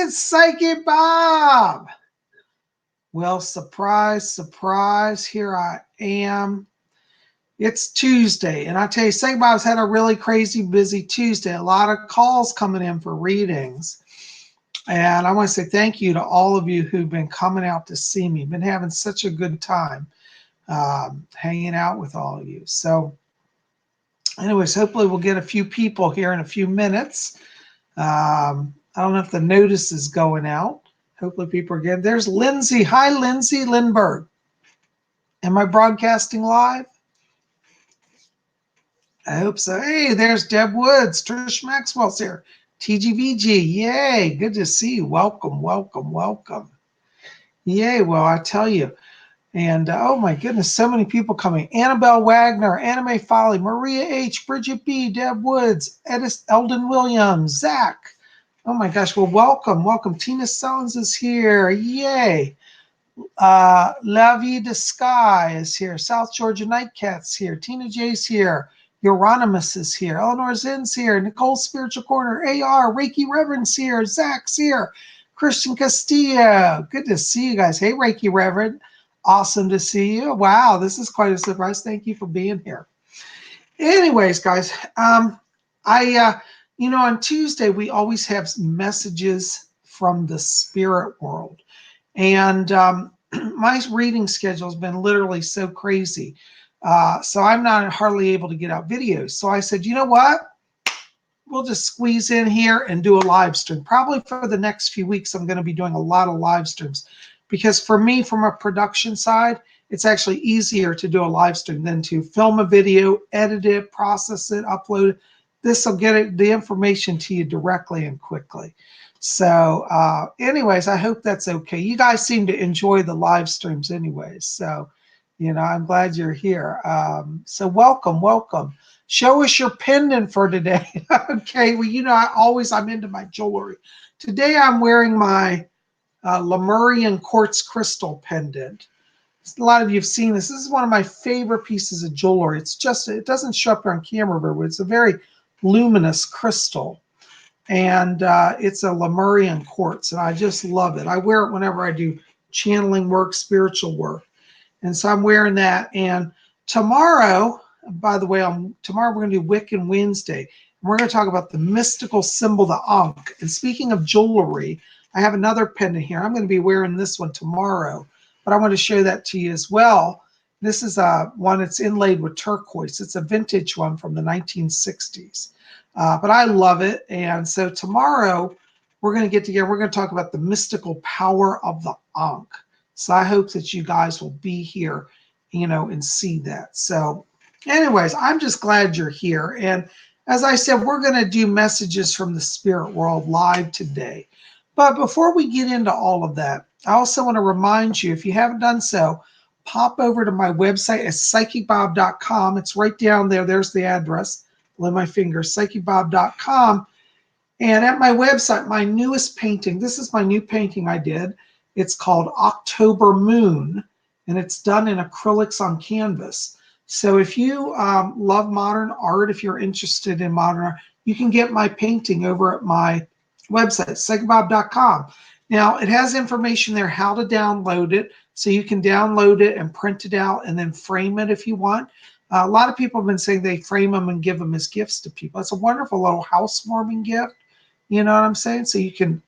It's Psychic Bob. Well, surprise, surprise, here I am. It's Tuesday, and I tell you, Psychic Bob's had a really crazy, busy Tuesday. A lot of calls coming in for readings. And I want to say thank you to all of you who've been coming out to see me. Been having such a good time hanging out with all of you. So anyways, hopefully we'll get a few people here in a few minutes. I don't know if the notice is going out. Hopefully people are getting. There's Lindsay. Hi, Lindsay Lindbergh. Am I broadcasting live? I hope so. Hey, there's Deb Woods. Trish Maxwell's here. TGVG. Yay. Good to see you. Welcome, welcome, welcome. Yay. Well, I tell you. And oh my goodness, so many people coming. Annabelle Wagner, Anime Folly, Maria H, Bridget B, Deb Woods, Eldon Williams, Zach. Oh my gosh, well, welcome, welcome. Tina Sellens is here. Yay. La Vie de Sky is here. South Georgia Nightcat's here. Tina J's here. Euronymous is here. Eleanor Zinn's here. Nicole Spiritual Corner. AR. Reiki Reverend's here. Zach's here. Christian Castillo. Good to see you guys. Hey, Reiki Reverend. Awesome to see you. Wow, this is quite a surprise. Thank you for being here. Anyways, guys, on Tuesday, we always have messages from the spirit world. And my reading schedule has been literally so crazy. So I'm not hardly able to get out videos. So I said, you know what? We'll just squeeze in here and do a live stream. Probably for the next few weeks, I'm going to be doing a lot of live streams. Because for me, from a production side, it's actually easier to do a live stream than to film a video, edit it, process it, upload it. This will get the information to you directly and quickly. So anyways, I hope that's okay. You guys seem to enjoy the live streams anyways. So, I'm glad you're here. So welcome, welcome. Show us your pendant for today. Okay, well, I'm into my jewelry. Today I'm wearing my Lemurian quartz crystal pendant. A lot of you have seen this. This is one of my favorite pieces of jewelry. It doesn't show up on camera very well. It's a very luminous crystal. And it's a Lemurian quartz, and I just love it. I wear it whenever I do channeling work, spiritual work. And so I'm wearing that. And tomorrow, by the way, tomorrow we're going to do Wiccan Wednesday. And we're going to talk about the mystical symbol, the Ankh. And speaking of jewelry, I have another pendant here. I'm going to be wearing this one tomorrow, but I want to show that to you as well. This is one that's inlaid with turquoise. It's a vintage one from the 1960s, but I love it. And so tomorrow we're going to get together. We're going to talk about the mystical power of the Ankh. So I hope that you guys will be here, and see that. So anyways, I'm just glad you're here. And as I said, we're going to do messages from the spirit world live today. But before we get into all of that, I also want to remind you, if you haven't done so, pop over to my website at PsychicBob.com. It's right down there. There's the address below my finger, PsychicBob.com. And at my website, my newest painting, this is my new painting I did. It's called October Moon, and it's done in acrylics on canvas. So if you love modern art, if you're interested in modern art, you can get my painting over at my website, PsychicBob.com. Now, it has information there how to download it, so you can download it and print it out and then frame it if you want. A lot of people have been saying they frame them and give them as gifts to people. It's a wonderful little housewarming gift. You know what I'm saying? So you can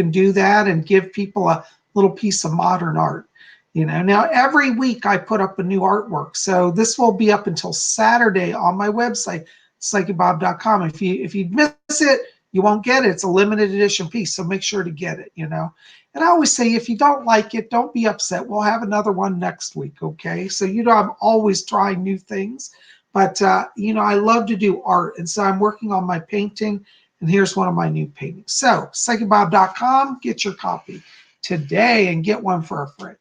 do that and give people a little piece of modern art. Now every week I put up a new artwork. So this will be up until Saturday on my website, PsychicBob.com. If you miss it, you won't get it. It's a limited edition piece, so make sure to get it, And I always say, if you don't like it, don't be upset. We'll have another one next week, okay? So, I'm always trying new things. But, I love to do art. And so I'm working on my painting, and here's one of my new paintings. So, PsychicBob.com, get your copy today and get one for a friend.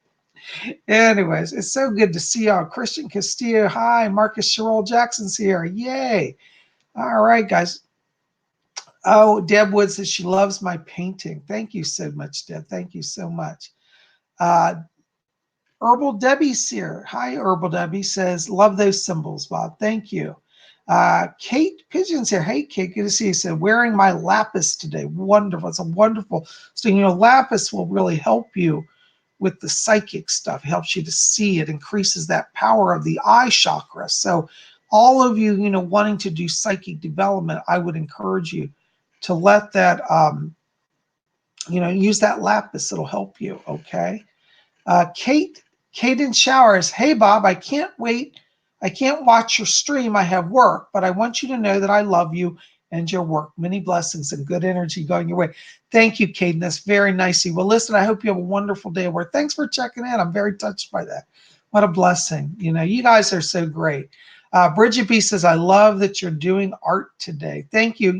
Anyways, it's so good to see y'all. Christian Castillo, hi. Marcus Sherrill Jackson's here. Yay. All right, guys. Oh, Deb Wood says she loves my painting. Thank you so much, Deb. Thank you so much. Herbal Debbie's here. Hi, Herbal Debbie says, love those symbols, Bob. Thank you. Kate Pigeon's here. Hey, Kate, good to see you. Said, wearing my lapis today. Wonderful. It's a wonderful. So, lapis will really help you with the psychic stuff. It helps you to see. It increases that power of the eye chakra. So, all of you, wanting to do psychic development, I would encourage you to let that, use that lapis. It'll help you. Okay. Kate in Showers. Hey, Bob, I can't wait. I can't watch your stream. I have work, but I want you to know that I love you and your work. Many blessings and good energy going your way. Thank you, Kate. That's very nice of you. Well, listen, I hope you have a wonderful day at work. Thanks for checking in. I'm very touched by that. What a blessing. You guys are so great. Bridget B says, I love that you're doing art today. Thank you.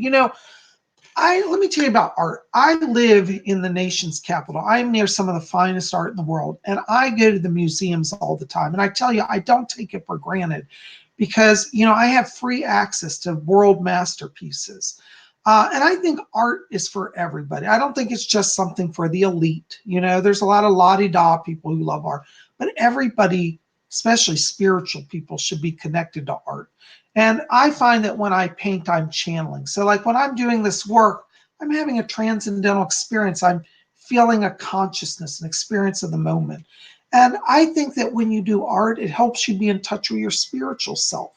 Let me tell you about art. I live in the nation's capital. I'm near some of the finest art in the world, and I go to the museums all the time. And I tell you, I don't take it for granted because, I have free access to world masterpieces. And I think art is for everybody. I don't think it's just something for the elite. There's a lot of la-di-da people who love art, but everybody, especially spiritual people, should be connected to art. And I find that when I paint, I'm channeling. So like when I'm doing this work, I'm having a transcendental experience. I'm feeling a consciousness, an experience of the moment. And I think that when you do art, it helps you be in touch with your spiritual self.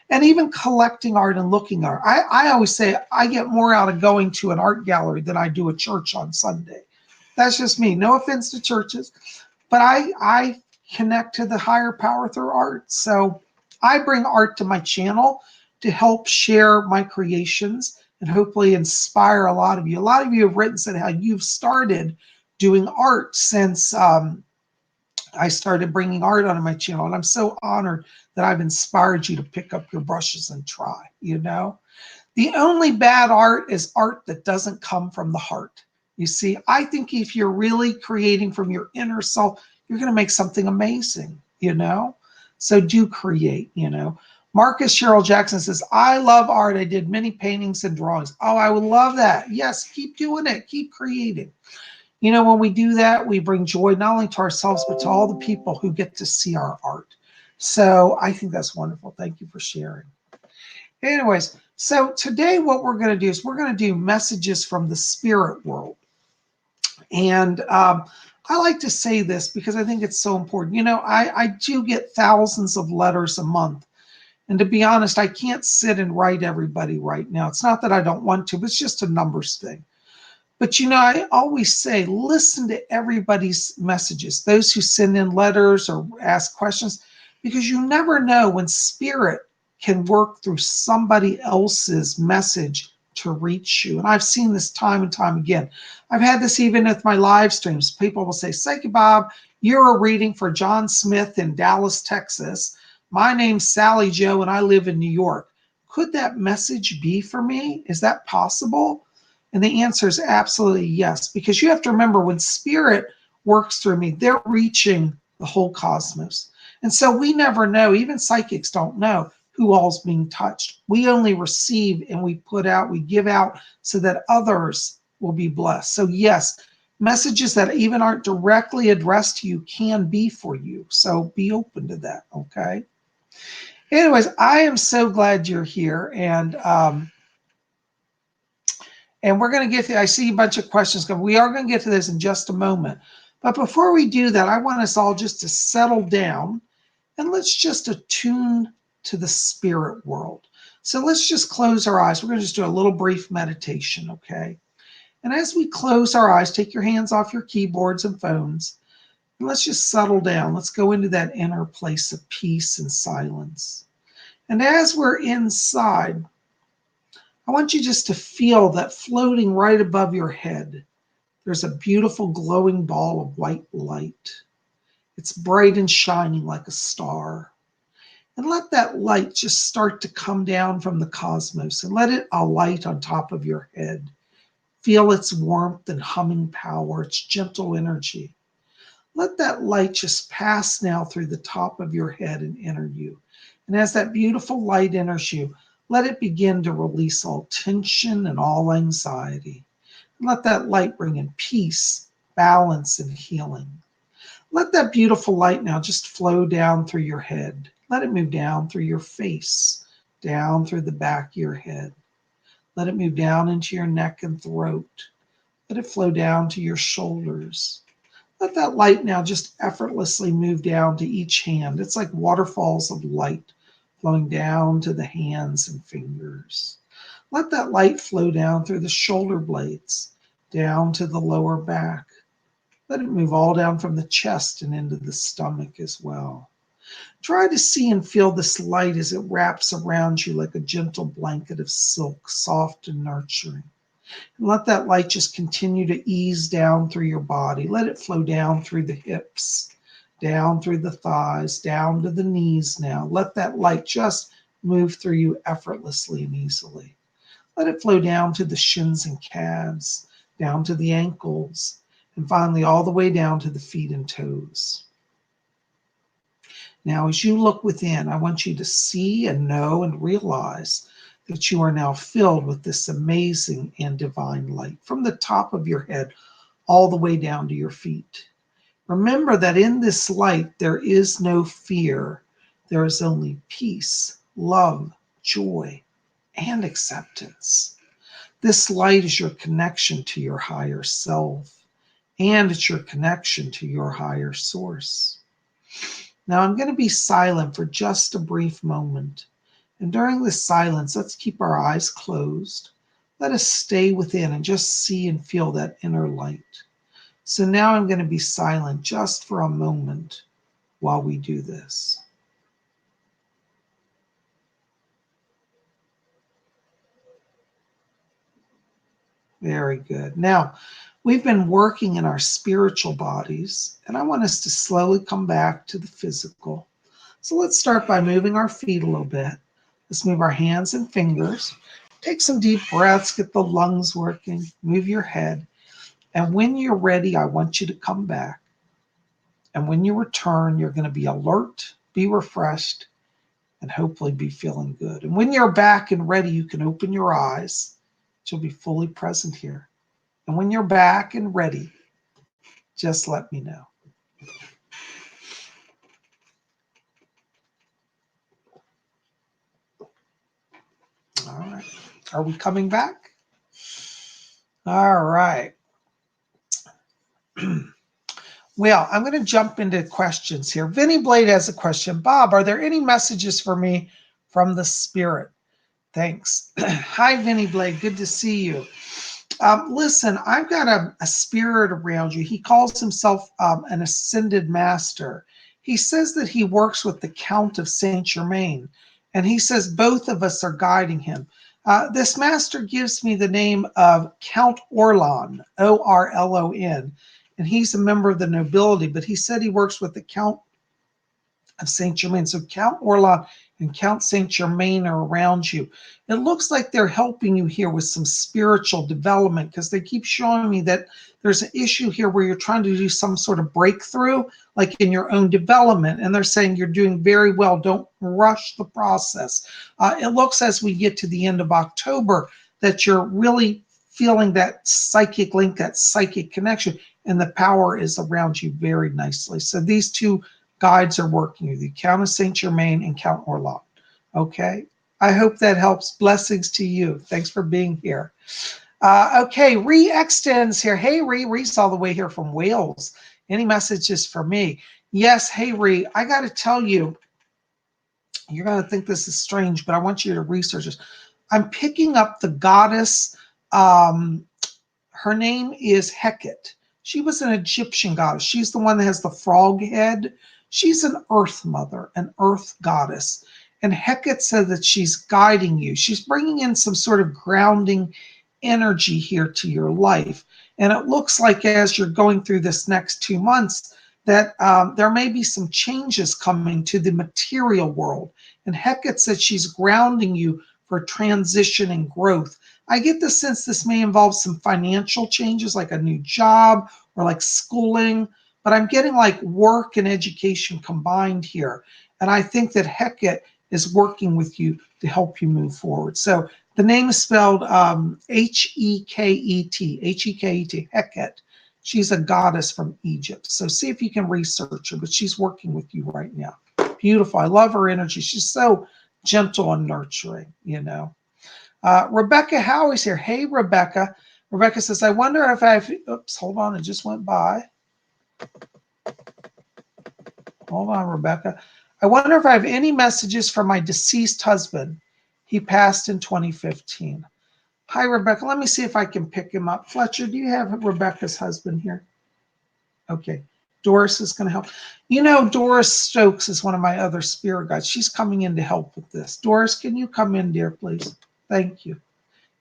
And even collecting art and looking at art. I always say I get more out of going to an art gallery than I do a church on Sunday. That's just me. No offense to churches, but I connect to the higher power through art. So I bring art to my channel to help share my creations and hopefully inspire a lot of you. A lot of you have written, said how you've started doing art since I started bringing art onto my channel. And I'm so honored that I've inspired you to pick up your brushes and try. The only bad art is art that doesn't come from the heart. You see, I think if you're really creating from your inner self, you're going to make something amazing, So do create, Marcus Cheryl Jackson says, I love art. I did many paintings and drawings. Oh, I would love that. Yes, keep doing it. Keep creating. When we do that, we bring joy not only to ourselves, but to all the people who get to see our art. So I think that's wonderful. Thank you for sharing. Anyways, so today what we're going to do is we're going to do messages from the spirit world. And I like to say this because I think it's so important. I do get thousands of letters a month. And to be honest, I can't sit and write everybody right now. It's not that I don't want to, but it's just a numbers thing. But I always say, listen to everybody's messages, those who send in letters or ask questions, because you never know when spirit can work through somebody else's message to reach you. And I've seen this time and time again. I've had this even with my live streams. People will say, Psychic Bob, you're a reading for John Smith in Dallas, Texas. My name's Sally Joe and I live in New York. Could that message be for me? Is that possible? And the answer is absolutely yes, because you have to remember when spirit works through me, they're reaching the whole cosmos. And so we never know, even psychics don't know who all's being touched. We only receive and we put out, we give out so that others will be blessed. So yes, messages that even aren't directly addressed to you can be for you. So be open to that, okay? Anyways, I am so glad you're here. And we're going to get to, I see a bunch of questions coming. We are going to get to this in just a moment. But before we do that, I want us all just to settle down and let's just attune to the spirit world. So let's just close our eyes. We're going to just do a little brief meditation, okay? And as we close our eyes, take your hands off your keyboards and phones. And let's just settle down. Let's go into that inner place of peace and silence. And as we're inside, I want you just to feel that floating right above your head, there's a beautiful glowing ball of white light. It's bright and shining like a star. And let that light just start to come down from the cosmos and let it alight on top of your head. Feel its warmth and humming power, its gentle energy. Let that light just pass now through the top of your head and enter you. And as that beautiful light enters you, let it begin to release all tension and all anxiety. And let that light bring in peace, balance, and healing. Let that beautiful light now just flow down through your head. Let it move down through your face, down through the back of your head. Let it move down into your neck and throat. Let it flow down to your shoulders. Let that light now just effortlessly move down to each hand. It's like waterfalls of light flowing down to the hands and fingers. Let that light flow down through the shoulder blades, down to the lower back. Let it move all down from the chest and into the stomach as well. Try to see and feel this light as it wraps around you like a gentle blanket of silk, soft and nurturing. And let that light just continue to ease down through your body. Let it flow down through the hips, down through the thighs, down to the knees now. Let that light just move through you effortlessly and easily. Let it flow down to the shins and calves, down to the ankles, and finally all the way down to the feet and toes. Now, as you look within, I want you to see and know and realize that you are now filled with this amazing and divine light from the top of your head all the way down to your feet. Remember that in this light, there is no fear. There is only peace, love, joy, and acceptance. This light is your connection to your higher self, and it's your connection to your higher source. Now I'm going to be silent for just a brief moment. And during this silence, let's keep our eyes closed. Let us stay within and just see and feel that inner light. So now I'm going to be silent just for a moment while we do this. Very good. Now, we've been working in our spiritual bodies, and I want us to slowly come back to the physical. So let's start by moving our feet a little bit. Let's move our hands and fingers. Take some deep breaths, get the lungs working, move your head. And when you're ready, I want you to come back. And when you return, you're going to be alert, be refreshed, and hopefully be feeling good. And when you're back and ready, you can open your eyes. You'll be fully present here. And when you're back and ready, just let me know. All right. Are we coming back? All right. Well, I'm going to jump into questions here. Vinny Blade has a question. Bob, are there any messages for me from the spirit? Thanks. Hi, Vinny Blade. Good to see you. Listen, I've got a spirit around you. He calls himself an ascended master. He says that he works with the Count of Saint Germain, and he says both of us are guiding him. This master gives me the name of Count Orlon, Orlon, and he's a member of the nobility, but he said he works with the Count of Saint Germain. So Count Orlon and Count Saint Germain are around you. It looks like they're helping you here with some spiritual development because they keep showing me that there's an issue here where you're trying to do some sort of breakthrough, like in your own development. And they're saying you're doing very well. Don't rush the process. It looks as we get to the end of October that you're really feeling that psychic link, that psychic connection, and the power is around you very nicely. So these two guides are working with you, Count of Saint Germain and Count Orlon. Okay, I hope that helps. Blessings to you. Thanks for being here. Okay, Ree extends here. Hey, Ree's all the way here from Wales. Any messages for me? Yes, hey, Ree, I got to tell you, you're going to think this is strange, but I want you to research this. I'm picking up the goddess. Her name is Hecate. She was an Egyptian goddess. She's the one that has the frog head. She's an earth mother, an earth goddess. And Hecate said that she's guiding you. She's bringing in some sort of grounding energy here to your life. And it looks like as you're going through this next 2 months, that there may be some changes coming to the material world. And Hecate said she's grounding you for transition and growth. I get the sense this may involve some financial changes, like a new job or like schooling, but I'm getting like work and education combined here. And I think that Hecate is working with you to help you move forward. So the name is spelled Heket, Heket, Hecate. She's a goddess from Egypt. So see if you can research her, but she's working with you right now. Beautiful. I love her energy. She's so gentle and nurturing, you know. Rebecca Howie's here. Hey, Rebecca. Rebecca says, I wonder if I've, oops, hold on, it just went by. Hold on, Rebecca. I wonder if I have any messages from my deceased husband. He passed in 2015. Hi, Rebecca. Let me see if I can pick him up. Fletcher, do you have Rebecca's husband here? Okay. Doris is going to help. You know, Doris Stokes is one of my other spirit guides. She's coming in to help with this. Doris, can you come in, dear, please? Thank you.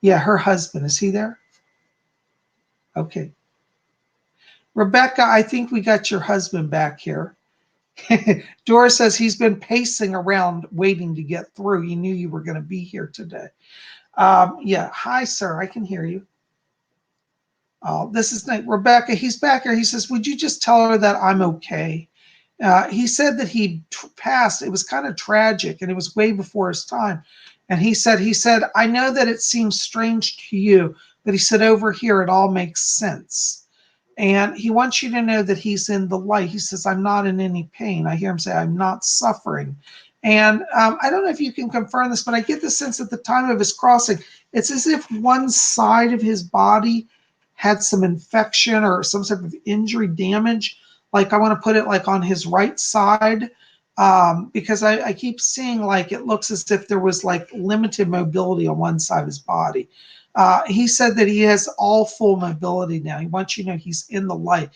Yeah, her husband. Is he there? Okay. Rebecca, I think we got your husband back here. Doris says he's been pacing around waiting to get through. He knew you were going to be here today. Yeah. Hi, sir. I can hear you. This is Rebecca. He's back here. He says, would you just tell her that I'm okay? He said that he passed. It was kind of tragic, and it was way before his time. And he said, I know that it seems strange to you, but he said, over here, it all makes sense. And he wants you to know that he's in the light. He says, I'm not in any pain. I hear him say, I'm not suffering. And I don't know if you can confirm this, but I get the sense at the time of his crossing, it's as if one side of his body had some infection or some sort of injury damage. Like I want to put it like on his right side, because I keep seeing like it looks as if there was like limited mobility on one side of his body. He said that he has all full mobility now. He wants you to know he's in the light.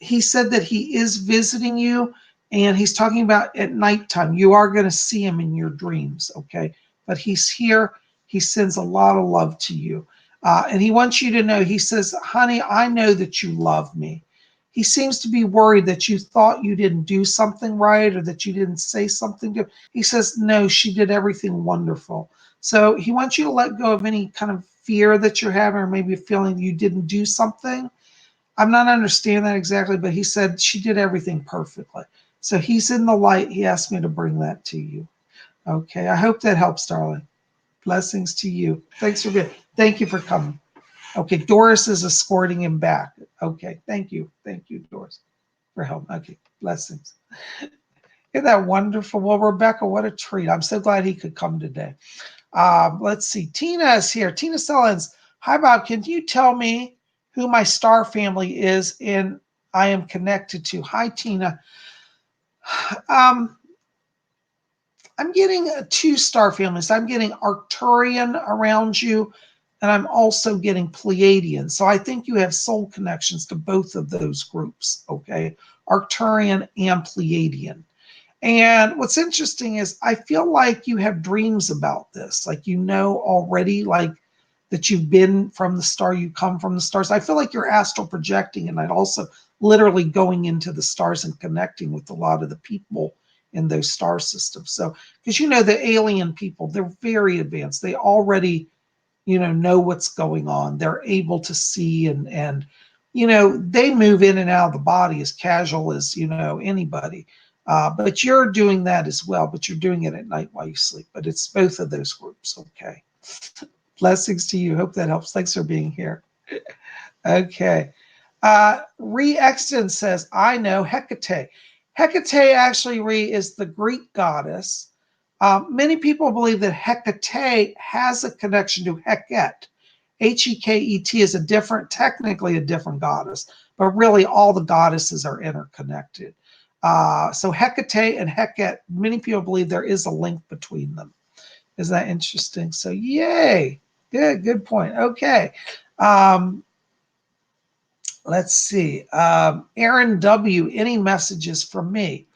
He said that he is visiting you, and he's talking about at nighttime. You are going to see him in your dreams, okay? But he's here. He sends a lot of love to you. And he wants you to know, he says, honey, I know that you love me. He seems to be worried that you thought you didn't do something right or that you didn't say something good. He says, no, she did everything wonderful. So he wants you to let go of any kind of fear that you're having or maybe a feeling you didn't do something. I'm not understanding that exactly, but he said she did everything perfectly. So he's in the light. He asked me to bring that to you. Okay. I hope that helps, darling. Blessings to you. Thanks for being. Thank you for coming. Okay. Doris is escorting him back. Okay. Thank you. Thank you, Doris, for help. Okay. Blessings. Isn't that wonderful? Well, Rebecca, what a treat. I'm so glad he could come today. Let's see. Tina is here. Tina Sellens. Hi, Bob. Can you tell me who my star family is and I am connected to? Hi, Tina. I'm getting two star families. I'm getting Arcturian around you, and I'm also getting Pleiadian. So I think you have soul connections to both of those groups, okay? Arcturian and Pleiadian. And what's interesting is I feel like you have dreams about this. Like you know already, like that you've been from the star, you come from the stars. I feel like you're astral projecting and I'd also literally going into the stars and connecting with a lot of the people in those star systems. So, because you know, the alien people, they're very advanced. They already, know what's going on. They're able to see and they move in and out of the body as casual as, anybody. But you're doing that as well, but you're doing it at night while you sleep. But it's both of those groups. Okay. Blessings to you. Hope that helps. Thanks for being here. Okay. Re-Exton says, I know Hecate. Hecate actually, is the Greek goddess. Many people believe that Hecate has a connection to Heket. Heket is technically a different goddess, but really all the goddesses are interconnected. So Hecate and Heket, many people believe there is a link between them. Isn't that interesting? So yay. Good point. Okay. Let's see. Aaron W., any messages from me?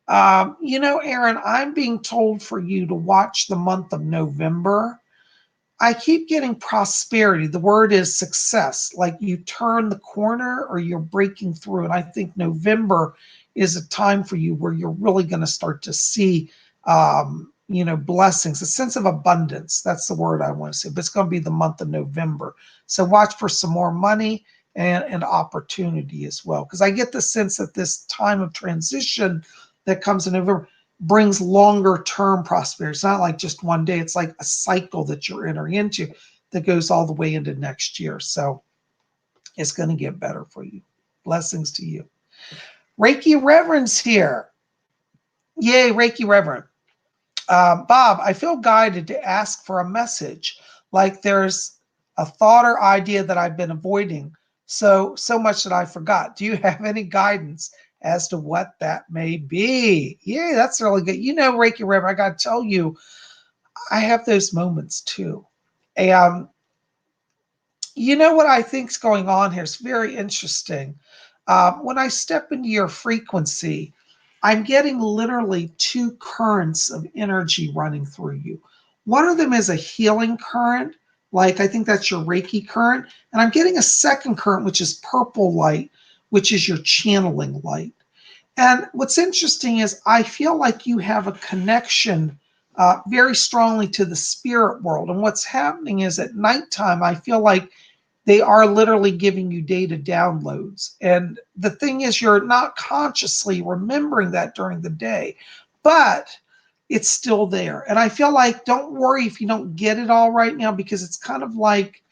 Aaron, I'm being told for you to watch the month of November. I keep getting prosperity. The word is success, like you turn the corner or you're breaking through. And I think November is a time for you where you're really going to start to see, blessings, a sense of abundance. That's the word I want to say, but it's going to be the month of November. So watch for some more money and opportunity as well. Because I get the sense that this time of transition that comes in November brings longer term prosperity. It's not like just one day. It's like a cycle that you're entering into that goes all the way into next year. So it's going to get better for you. Blessings to you. Reiki Reverend's here. Yay, Reiki Reverend. Bob, I feel guided to ask for a message, like there's a thought or idea that I've been avoiding so much that I forgot. Do you have any guidance as to what that may be? Yeah, that's really good. You know, Reiki Rev, I got to tell you, I have those moments too. And you know what I think's going on here is very interesting. When I step into your frequency, I'm getting literally two currents of energy running through you. One of them is a healing current, like I think that's your Reiki current. And I'm getting a second current, which is purple light, which is your channeling light. And what's interesting is I feel like you have a connection very strongly to the spirit world. And what's happening is at nighttime, I feel like they are literally giving you data downloads. And the thing is, you're not consciously remembering that during the day, but it's still there. And I feel like don't worry if you don't get it all right now, because it's kind of like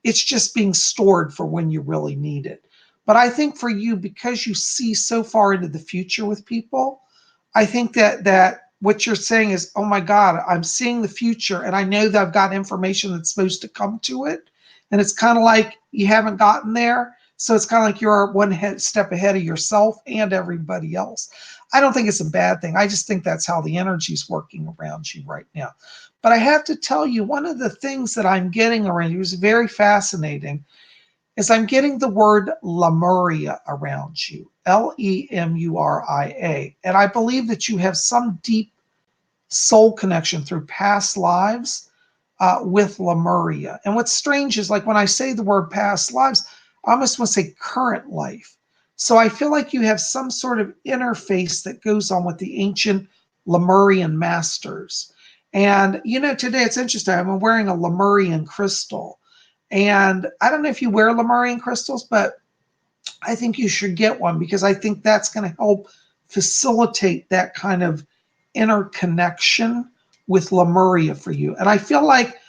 it's just being stored for when you really need it. But I think for you, because you see so far into the future with people, I think that what you're saying is, oh my God, I'm seeing the future and I know that I've got information that's supposed to come to it. And it's kind of like you haven't gotten there. So it's kind of like you're step ahead of yourself and everybody else. I don't think it's a bad thing. I just think that's how the energy's working around you right now. But I have to tell you, one of the things that I'm getting around you is very fascinating, is I'm getting the word Lemuria around you, Lemuria. And I believe that you have some deep soul connection through past lives with Lemuria. And what's strange is like when I say the word past lives, I almost want to say current life. So I feel like you have some sort of interface that goes on with the ancient Lemurian masters. And you know, today it's interesting. I'm wearing a Lemurian crystal. And I don't know if you wear Lemurian crystals, but I think you should get one because I think that's going to help facilitate that kind of interconnection with Lemuria for you. And I feel like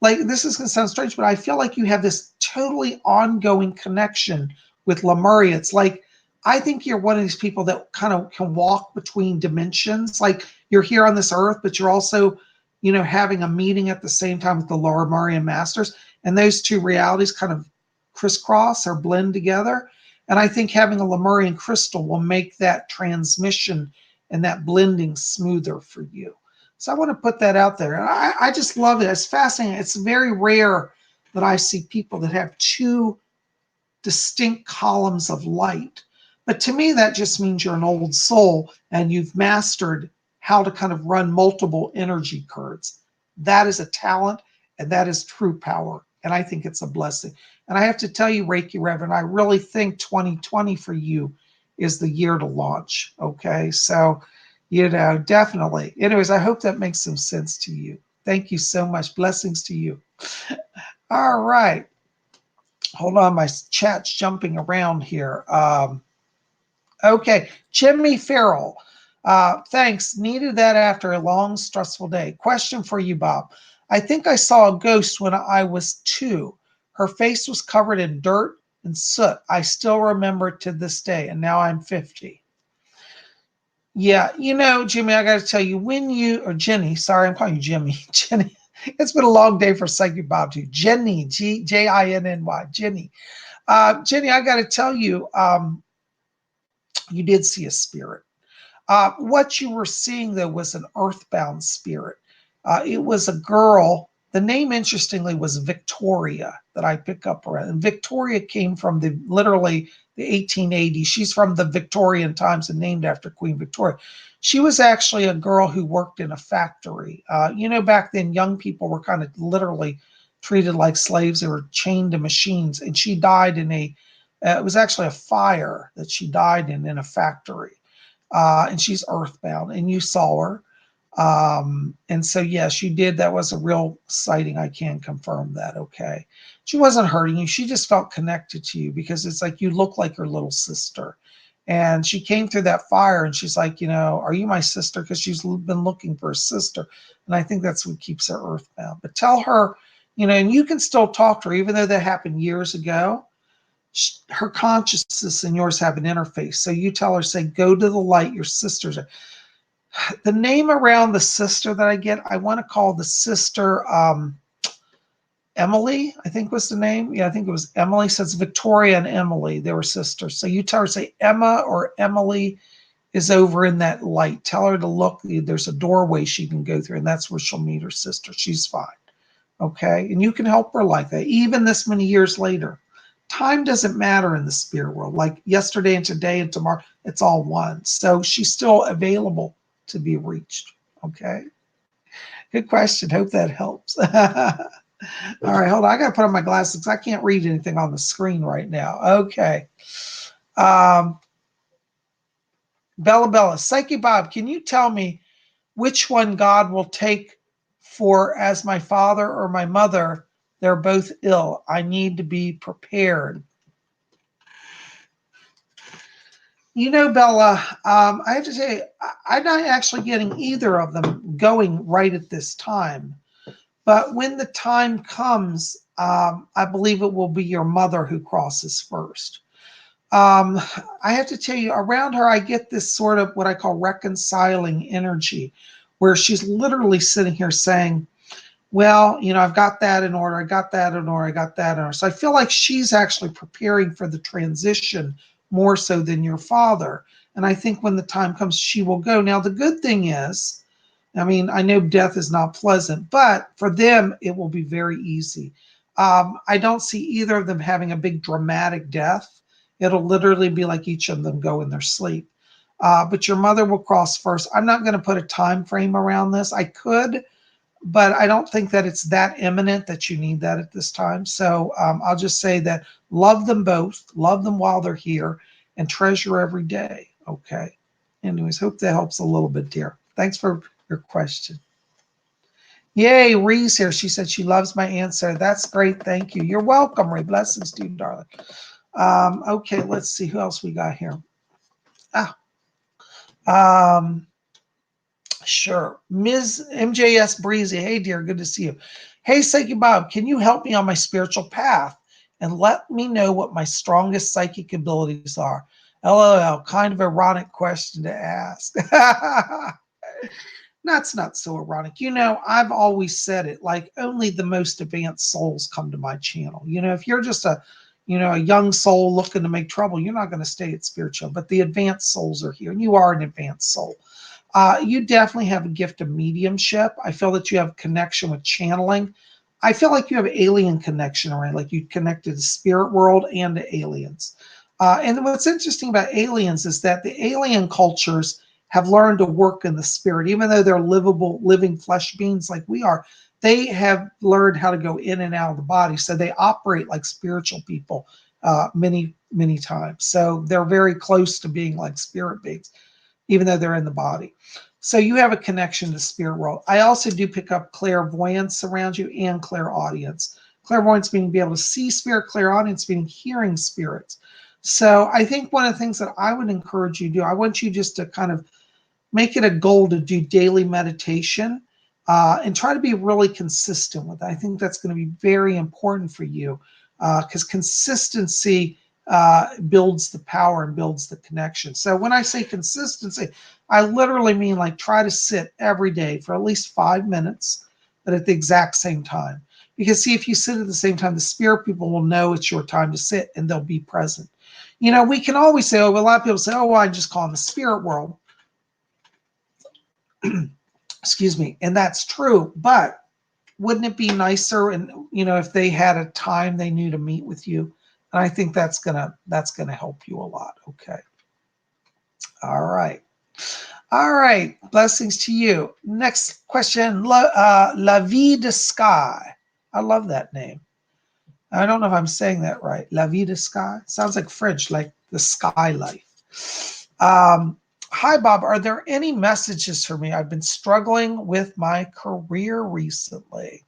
this is going to sound strange, but I feel like you have this totally ongoing connection with Lemuria. It's like, I think you're one of these people that kind of can walk between dimensions. Like you're here on this earth, but you're also, you know, having a meeting at the same time with the Lemurian masters. And those two realities kind of crisscross or blend together. And I think having a Lemurian crystal will make that transmission and that blending smoother for you. So I want to put that out there. And I just love it. It's fascinating. It's very rare that I see people that have two distinct columns of light. But to me, that just means you're an old soul and you've mastered how to kind of run multiple energy currents. That is a talent and that is true power. And I think it's a blessing. And I have to tell you, Reiki Reverend, I really think 2020 for you is the year to launch. Okay. So, you know, definitely. Anyways, I hope that makes some sense to you. Thank you so much. Blessings to you. All right. Hold on, my chat's jumping around here. Okay, Jimmy Farrell. Thanks. Needed that after a long, stressful day. Question for you, Bob. I think I saw a ghost when I was 2. Her face was covered in dirt and soot. I still remember it to this day, and now I'm 50. Yeah, you know, Jimmy, I got to tell you, or Jenny, sorry, I'm calling you Jimmy. Jenny, it's been a long day for Psychic Bob too. Jenny, Jinny, Jenny. Jenny, I got to tell you, you did see a spirit. What you were seeing, though, was an earthbound spirit. It was a girl. The name, interestingly, was Victoria that I pick up around. And Victoria came from literally the 1880s. She's from the Victorian times and named after Queen Victoria. She was actually a girl who worked in a factory. You know, back then, young people were kind of literally treated like slaves. They were chained to machines. And she died it was actually a fire that she died in a factory. And she's earthbound, and you saw her. And so, yes, you did. That was a real sighting. I can confirm that. Okay. She wasn't hurting you. She just felt connected to you because it's like you look like her little sister. And she came through that fire and she's like, you know, are you my sister? Because she's been looking for a sister. And I think that's what keeps her earthbound. But tell her, you know, and you can still talk to her, even though that happened years ago. Her consciousness and yours have an interface. So you tell her, say, go to the light, your sisters are. The name around the sister that I get, I want to call the sister Emily, I think was the name. Yeah, I think it was Emily. So it's Victoria and Emily. They were sisters. So you tell her, say Emma or Emily is over in that light. Tell her to look. There's a doorway she can go through, and that's where she'll meet her sister. She's fine. Okay. And you can help her like that, even this many years later. Time doesn't matter in the spirit world. Like yesterday and today and tomorrow, it's all one. So she's still available to be reached. Okay. Good question. Hope that helps. All right, hold on. I got to put on my glasses because I can't read anything on the screen right now. Okay. Um, Bella, Psyche Bob, can you tell me which one God will take for as my father or my mother? They're both ill. I need to be prepared. You know, Bella, I have to say, I'm not actually getting either of them going right at this time. But when the time comes, I believe it will be your mother who crosses first. Um, I have to tell you, around her, I get this sort of what I call reconciling energy, where she's literally sitting here saying, well, I've got that in order. I got that in order. I got that in order. So I feel like she's actually preparing for the transition more so than your father. And I think when the time comes, she will go. Now, the good thing is, I mean, I know death is not pleasant, but for them, it will be very easy. I don't see either of them having a big dramatic death. It'll literally be like each of them go in their sleep. But your mother will cross first. I'm not going to put a time frame around this. I could, but I don't think that it's that imminent that you need that at this time. So I'll just say that love them both, love them while they're here, and treasure every day. Okay. Anyways, hope that helps a little bit, dear. Thanks for your question. Yay, Ree's here. She said she loves my answer. That's great. Thank you. You're welcome, Ree. Blessings to you, darling. Okay, let's see who else we got here. Um, sure. Ms. MJS Breezy. Hey, dear. Good to see you. Hey, Psyche Bob, can you help me on my spiritual path and let me know what my strongest psychic abilities are? LOL. Kind of ironic question to ask. That's not so ironic. I've always said it, like only the most advanced souls come to my channel. If you're just a young soul looking to make trouble, you're not going to stay at spiritual, but the advanced souls are here and you are an advanced soul. You definitely have a gift of mediumship. I feel that you have connection with channeling. I feel like you have alien connection, right? Like you connected to the spirit world and to aliens. And what's interesting about aliens is that the alien cultures have learned to work in the spirit, even though they're livable, living flesh beings like we are. They have learned how to go in and out of the body, so they operate like spiritual people many, many times. So they're very close to being like spirit beings, even though they're in the body. So you have a connection to the spirit world. I also do pick up clairvoyance around you and clairaudience. Clairvoyance meaning be able to see spirit, clairaudience meaning hearing spirits. So I think one of the things that I would encourage you to do, I want you just to kind of make it a goal to do daily meditation and try to be really consistent with it. I think that's going to be very important for you because consistency builds the power and builds the connection. So when I say consistency, I literally mean like try to sit every day for at least 5 minutes, but at the exact same time. Because see, if you sit at the same time, the spirit people will know it's your time to sit and they'll be present. We can always say, oh, a lot of people say, oh, well, I just call them the spirit world. Excuse me. And that's true. But wouldn't it be nicer and if they had a time they knew to meet with you? And I think that's gonna help you a lot. Okay. All right. All right. Blessings to you. Next question. La Vie de Sky. I love that name. I don't know if I'm saying that right. La Vie de Sky. Sounds like French, like the sky life. Hi, Bob. Are there any messages for me? I've been struggling with my career recently.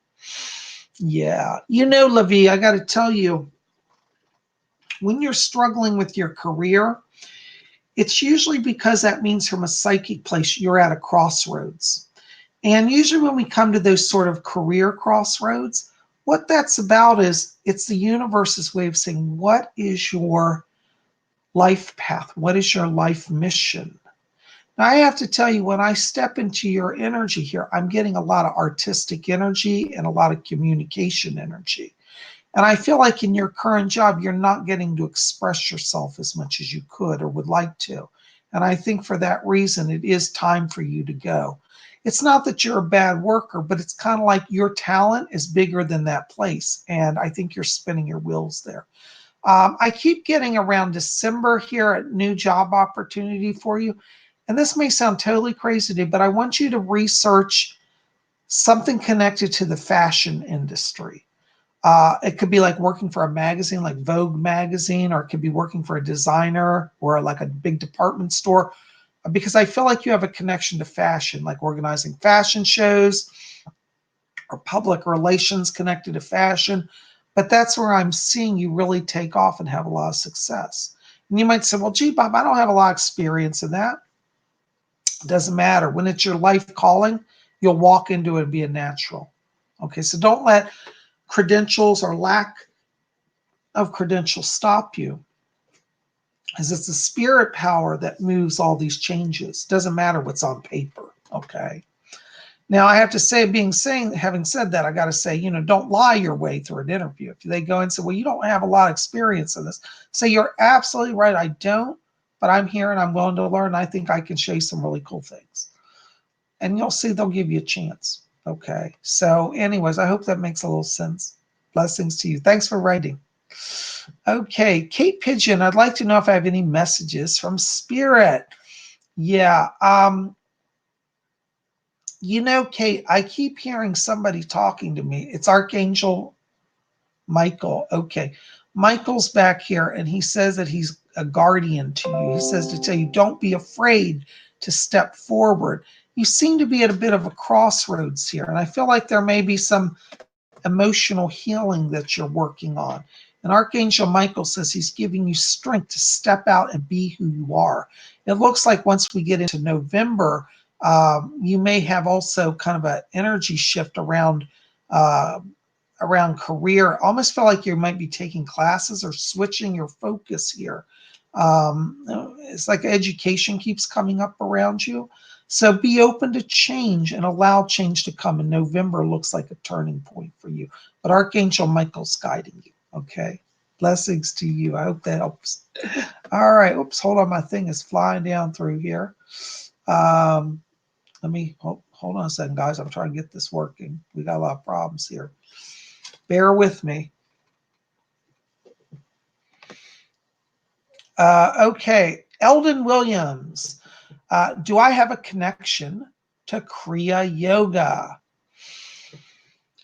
Yeah. Lavi, I got to tell you, when you're struggling with your career, it's usually because that means from a psychic place, you're at a crossroads. And usually when we come to those sort of career crossroads, what that's about is it's the universe's way of saying, what is your life path? What is your life mission? Now, I have to tell you, when I step into your energy here, I'm getting a lot of artistic energy and a lot of communication energy. And I feel like in your current job, you're not getting to express yourself as much as you could or would like to. And I think for that reason, it is time for you to go. It's not that you're a bad worker, but it's kind of like your talent is bigger than that place. And I think you're spinning your wheels there. I keep getting around December here a new job opportunity for you. And this may sound totally crazy to you, but I want you to research something connected to the fashion industry. It could be like working for a magazine like Vogue magazine, or it could be working for a designer or like a big department store, because I feel like you have a connection to fashion, like organizing fashion shows or public relations connected to fashion. But that's where I'm seeing you really take off and have a lot of success. And you might say, well, gee, Bob, I don't have a lot of experience in that. It doesn't matter. When it's your life calling, you'll walk into it and be a natural. Okay, so don't let credentials or lack of credentials stop you, as it's the spirit power that moves all these changes. Doesn't matter what's on paper. Okay. Now I have to say, having said that, I got to say, don't lie your way through an interview. If they go and say, well, you don't have a lot of experience in this, say, you're absolutely right, I don't, but I'm here and I'm willing to learn. I think I can show you some really cool things. And you'll see they'll give you a chance. Okay. So anyways, I hope that makes a little sense. Blessings to you. Thanks for writing. Okay, Kate Pigeon, I'd like to know if I have any messages from Spirit. Yeah, Kate, I keep hearing somebody talking to me. It's Archangel Michael. Okay, Michael's back here, and he says that he's a guardian to you. He says to tell you, don't be afraid to step forward. You seem to be at a bit of a crossroads here, and I feel like there may be some emotional healing that you're working on. And Archangel Michael says he's giving you strength to step out and be who you are. It looks like once we get into November, you may have also kind of an energy shift uh, around career. I almost feel like you might be taking classes or switching your focus here. It's like education keeps coming up around you. So be open to change and allow change to come. And November looks like a turning point for you. But Archangel Michael's guiding you. Okay. Blessings to you. I hope that helps. All right. Oops. Hold on. My thing is flying down through here. Let me hold on a second, guys. I'm trying to get this working. We got a lot of problems here. Bear with me. Okay. Eldon Williams. Do I have a connection to Kriya Yoga?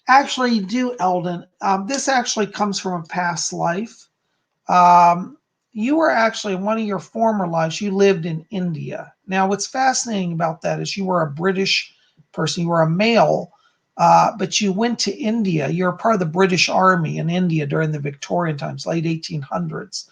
Actually, you do, Eldon. This actually comes from a past life. You were actually, in one of your former lives, you lived in India. Now, what's fascinating about that is you were a British person. You were a male, but you went to India. You're part of the British Army in India during the Victorian times, late 1800s.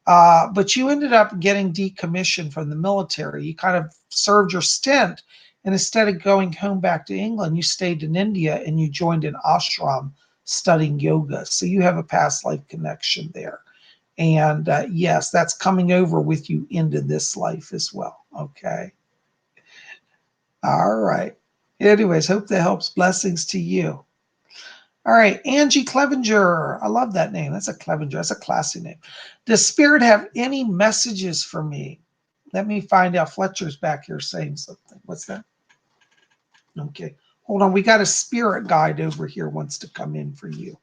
But you ended up getting decommissioned from the military. You kind of served your stint, and instead of going home back to England, you stayed in India and you joined an ashram studying yoga. So you have a past life connection there. And yes, that's coming over with you into this life as well. Okay. All right. Anyways, hope that helps. Blessings to you. All right, Angie Clevenger. I love that name. That's a Clevenger. That's a classy name. Does Spirit have any messages for me? Let me find out. Fletcher's back here saying something. What's that? Okay. Hold on. We got a spirit guide over here wants to come in for you.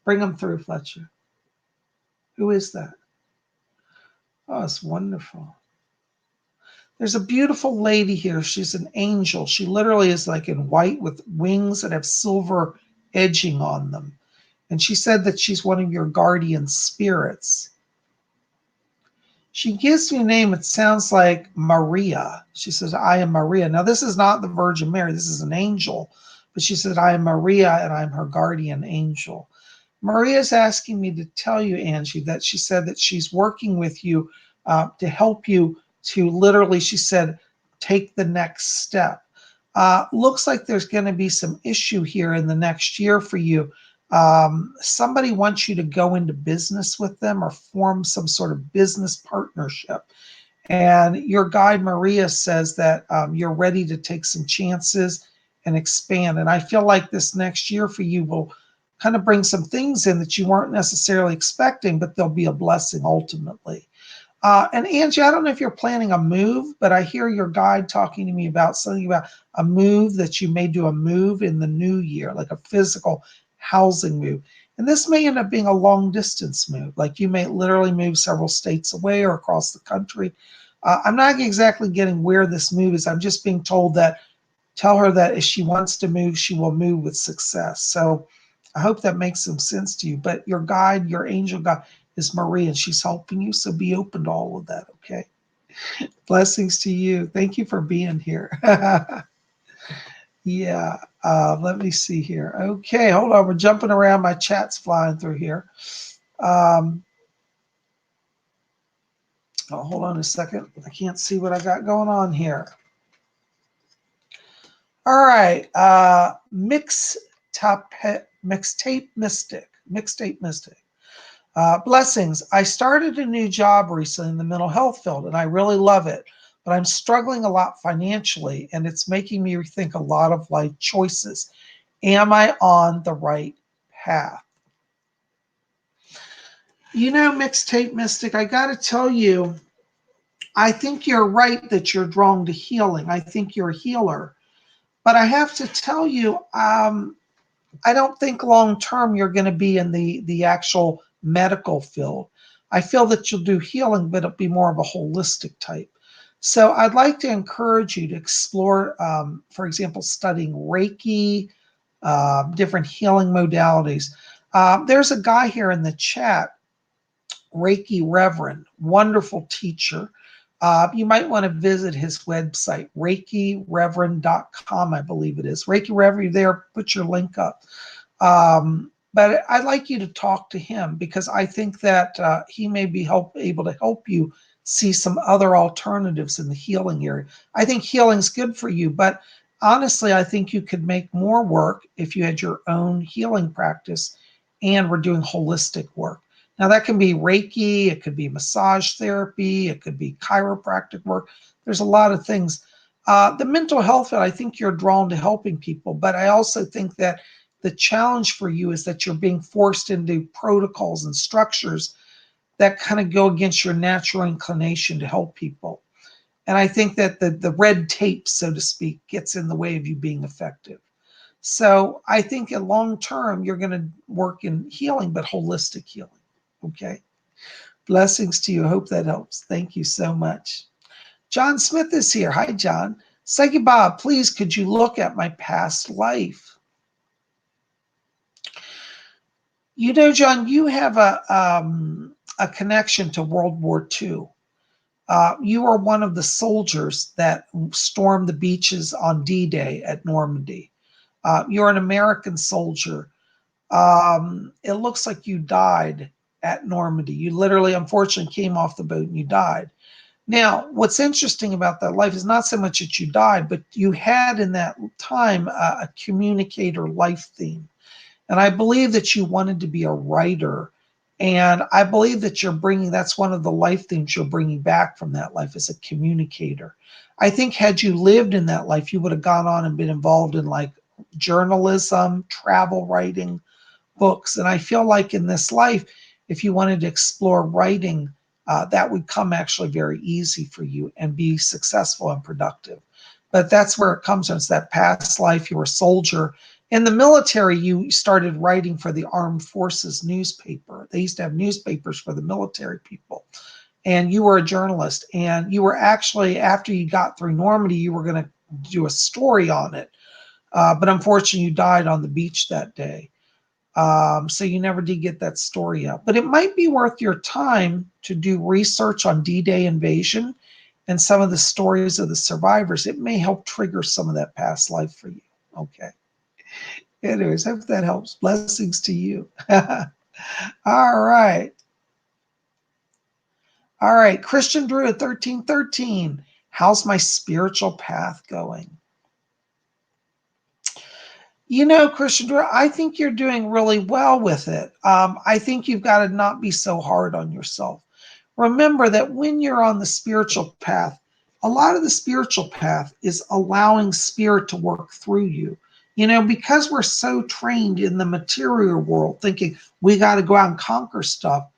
Bring him through, Fletcher. Who is that? Oh, it's wonderful. There's a beautiful lady here. She's an angel. She literally is like in white with wings that have silver edging on them. And she said that she's one of your guardian spirits. She gives me a name. It sounds like Maria. She says, I am Maria. Now, this is not the Virgin Mary. This is an angel. But she said, I am Maria and I'm her guardian angel. Maria is asking me to tell you, Angie, that she said that she's working with you to help you to literally, she said, take the next step. Looks like there's going to be some issue here in the next year for you. Somebody wants you to go into business with them or form some sort of business partnership. And your guide Maria says that you're ready to take some chances and expand. And I feel like this next year for you will kind of bring some things in that you weren't necessarily expecting, but they'll be a blessing ultimately. And Angie, I don't know if you're planning a move, but I hear your guide talking to me about something about a move that you may do a move in the new year, like a physical housing move. And this may end up being a long distance move, like you may literally move several states away or across the country. I'm not exactly getting where this move is. I'm just being told that tell her that if she wants to move, she will move with success. So I hope that makes some sense to you. But your guide, your angel guide, is Marie, and she's helping you. So be open to all of that, okay? Blessings to you. Thank you for being here. Yeah, let me see here. Okay, hold on. We're jumping around. My chat's flying through here. Oh, hold on a second. I can't see what I got going on here. All right, mixtape mystic. Blessings. I started a new job recently in the mental health field, and I really love it. But I'm struggling a lot financially, and it's making me rethink a lot of life choices. Am I on the right path? You know, Mixtape Mystic, I got to tell you, I think you're right that you're drawn to healing. I think you're a healer. But I have to tell you, I don't think long term you're going to be in the actual medical field. I feel that you'll do healing, but it'll be more of a holistic type. So I'd like to encourage you to explore, for example, studying Reiki, different healing modalities. There's a guy here in the chat, Reiki Reverend, wonderful teacher. You might want to visit his website, reikireverend.com, I believe it is. Reiki Reverend, there, put your link up. But I'd like you to talk to him because I think that he may be able to help you see some other alternatives in the healing area. I think healing's good for you, but honestly, I think you could make more work if you had your own healing practice and were doing holistic work. Now, that can be Reiki, it could be massage therapy, it could be chiropractic work. There's a lot of things. The mental health, I think you're drawn to helping people, but I also think that the challenge for you is that you're being forced into protocols and structures that kind of go against your natural inclination to help people. And I think that the red tape, so to speak, gets in the way of you being effective. So I think in long term, you're going to work in healing, but holistic healing. Okay. Blessings to you. I hope that helps. Thank you so much. John Smith is here. Hi, John. Psychic Bob, please, could you look at my past life? You know, John, you have a connection to World War II. You are one of the soldiers that stormed the beaches on D-Day at Normandy. You're an American soldier. It looks like you died at Normandy. You literally, unfortunately, came off the boat and you died. Now, what's interesting about that life is not so much that you died, but you had in that time a communicator life theme. And I believe that you wanted to be a writer. And I believe that that's one of the life themes you're bringing back from that life as a communicator. I think had you lived in that life, you would have gone on and been involved in like journalism, travel writing, books. And I feel like in this life, if you wanted to explore writing, that would come actually very easy for you and be successful and productive. But that's where it comes from. It's that past life, you were a soldier. In the military, you started writing for the Armed Forces newspaper. They used to have newspapers for the military people. And you were a journalist. And you were actually, after you got through Normandy, you were going to do a story on it. But unfortunately, you died on the beach that day. So you never did get that story out. But it might be worth your time to do research on D-Day invasion and some of the stories of the survivors. It may help trigger some of that past life for you. Okay. Anyways, hope that helps. Blessings to you. All right. All right. Christian Drew at 1313. How's my spiritual path going? You know, Christian Drew, I think you're doing really well with it. I think you've got to not be so hard on yourself. remember that when you're on the spiritual path, a lot of the spiritual path is allowing spirit to work through you. You know, because we're so trained in the material world, thinking we got to go out and conquer stuff,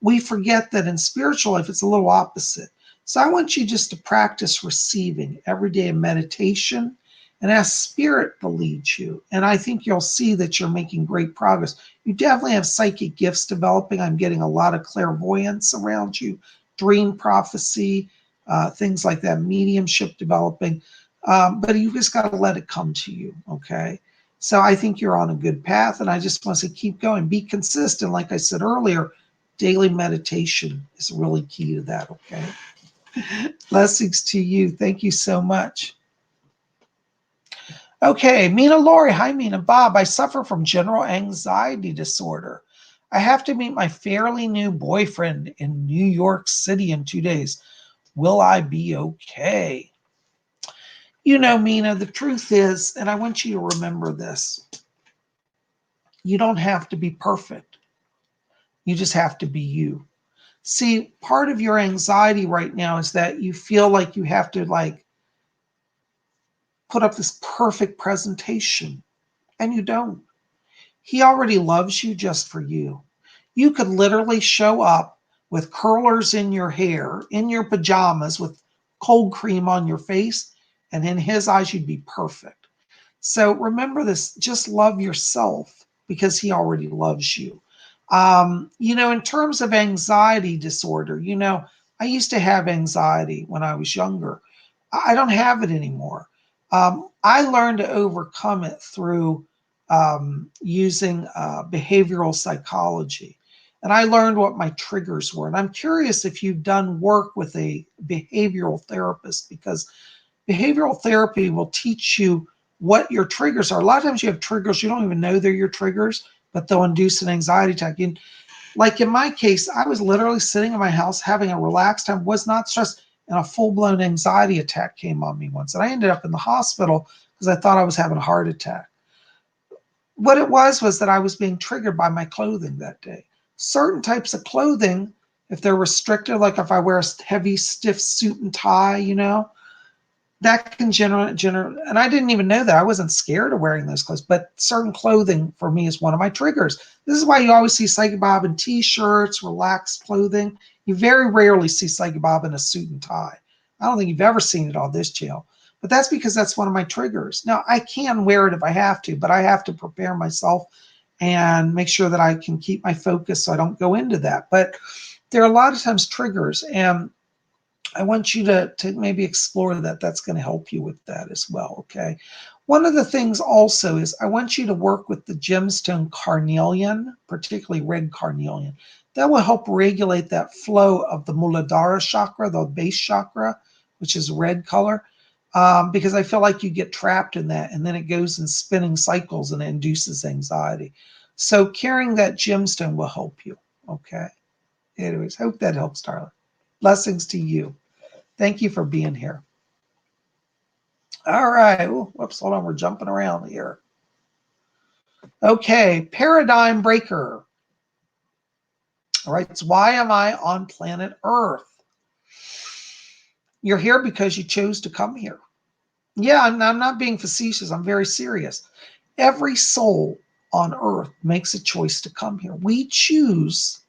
we forget that in spiritual life, it's a little opposite. So I want you just to practice receiving every day in meditation and ask spirit to lead you. And I think you'll see that you're making great progress. You definitely have psychic gifts developing. I'm getting a lot of clairvoyance around you, dream prophecy, things like that, mediumship developing. But you just got to let it come to you, okay? So I think you're on a good path, and I just want to say keep going. Be consistent. Like I said earlier, daily meditation is really key to that, okay? Blessings to you. Thank you so much. Okay, Mina Lori. Hi, Mina. Bob, I suffer from general anxiety disorder. I have to meet my fairly new boyfriend in New York City in 2 days. Will I be okay? You know, Mina, the truth is, and I want you to remember this, you don't have to be perfect. You just have to be you. See, part of your anxiety right now is that you feel like you have to put up this perfect presentation, and you don't. He already loves you just for you. You could literally show up with curlers in your hair, in your pajamas, with cold cream on your face, and in his eyes, you'd be perfect. So remember this, just love yourself because he already loves you. You know, in terms of anxiety disorder, you know, I used to have anxiety when I was younger. I don't have it anymore. I learned to overcome it through using behavioral psychology. And I learned what my triggers were. And I'm curious if you've done work with a behavioral therapist, because behavioral therapy will teach you what your triggers are. A lot of times you have triggers, you don't even know they're your triggers, but they'll induce an anxiety attack. And like in my case, I was literally sitting in my house having a relaxed time, was not stressed, and a full-blown anxiety attack came on me once. And I ended up in the hospital because I thought I was having a heart attack. What it was that I was being triggered by my clothing that day. Certain types of clothing, if they're restricted, like if I wear a heavy, stiff suit and tie, you know, that can generate, and I didn't even know that. I wasn't scared of wearing those clothes, but certain clothing for me is one of my triggers. This is why you always see Psychic Bob in t-shirts, relaxed clothing. You very rarely see Psychic Bob in a suit and tie. I don't think you've ever seen it on this channel, but that's because that's one of my triggers. Now, I can wear it if I have to, but I have to prepare myself and make sure that I can keep my focus so I don't go into that. But there are a lot of times triggers, and I want you to maybe explore that. That's going to help you with that as well, okay? One of the things also is I want you to work with the gemstone carnelian, particularly red carnelian. That will help regulate that flow of the Muladhara chakra, the base chakra, which is red color, because I feel like you get trapped in that, and then it goes in spinning cycles and it induces anxiety. So carrying that gemstone will help you, okay? Anyways, hope that helps, darling. Blessings to you. Thank you for being here. All right. Ooh, whoops, hold on. We're jumping around here. Okay, paradigm breaker. All right, so why am I on planet Earth? You're here because you chose to come here. Yeah, I'm not being facetious. I'm very serious. Every soul on Earth makes a choice to come here. We choose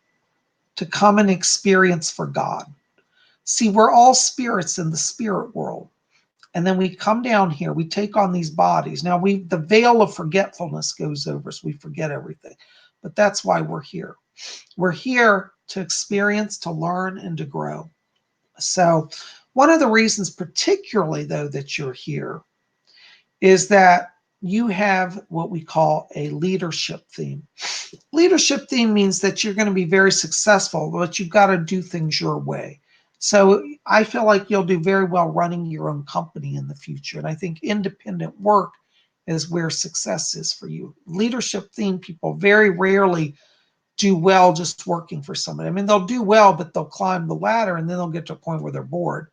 to come and experience for God. See, we're all spirits in the spirit world. And then we come down here, we take on these bodies. Now the veil of forgetfulness goes over us. We forget everything. But that's why we're here. We're here to experience, to learn, and to grow. So one of the reasons particularly, though, that you're here is that you have what we call a leadership theme. Leadership theme means that you're going to be very successful, but you've got to do things your way. So I feel like you'll do very well running your own company in the future. And I think independent work is where success is for you. Leadership theme people very rarely do well just working for somebody. I mean, they'll do well, but they'll climb the ladder and then they'll get to a point where they're bored.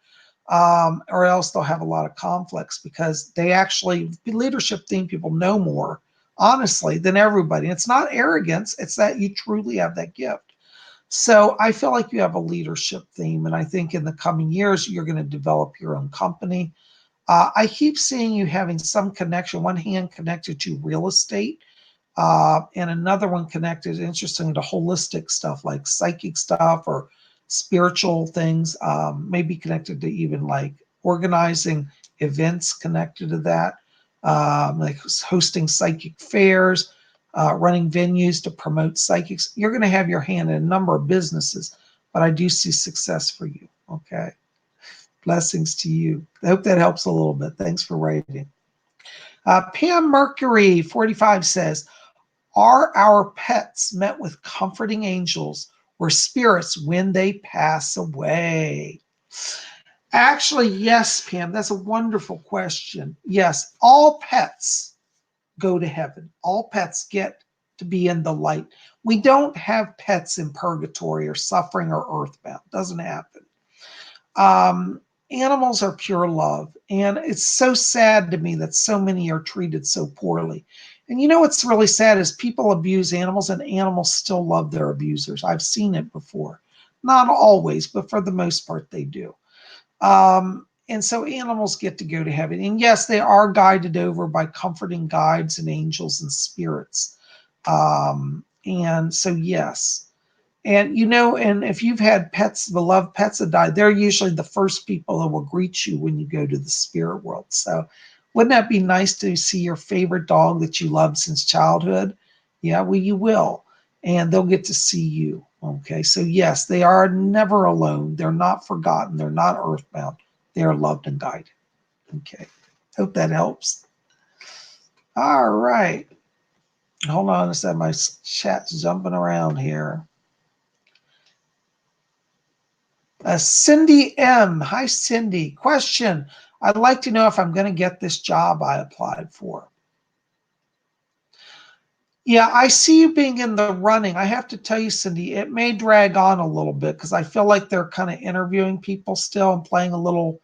Or else they'll have a lot of conflicts because they actually, leadership theme people know more, honestly, than everybody. It's not arrogance. It's that you truly have that gift. So I feel like you have a leadership theme, and I think in the coming years you're going to develop your own company. I keep seeing you having some connection, one hand connected to real estate, and another one connected, interesting, to holistic stuff like psychic stuff or spiritual things, maybe connected to even like organizing events connected to that, like hosting psychic fairs, running venues to promote psychics. You're going to have your hand in a number of businesses, but I do see success for you. Okay. Blessings to you. I hope that helps a little bit. Thanks for writing. Pam Mercury 45 says, are our pets met with comforting angels or spirits when they pass away? Actually, yes, Pam, that's a wonderful question. Yes, all pets go to heaven. All pets get to be in the light. We don't have pets in purgatory or suffering or earthbound. Doesn't happen. Um, Animals are pure love. And it's so sad to me that so many are treated so poorly. And you know what's really sad is people abuse animals and animals still love their abusers. I've seen it before. Not always, but for the most part, they do. And so animals get to go to heaven. And yes, they are guided over by comforting guides and angels and spirits. And so, yes. And you know, and if you've had pets, beloved pets that died, they're usually the first people that will greet you when you go to the spirit world. So wouldn't that be nice to see your favorite dog that you loved since childhood? Yeah, well, you will. And they'll get to see you. Okay. So yes, they are never alone. They're not forgotten. They're not earthbound. They are loved and guided. Okay. Hope that helps. All right. Hold on a second. My chat's jumping around here. Cindy M. Hi, Cindy. Question. I'd like to know if I'm going to get this job I applied for. Yeah, I see you being in the running. I have to tell you, Cindy, it may drag on a little bit because I feel like they're kind of interviewing people still and playing a little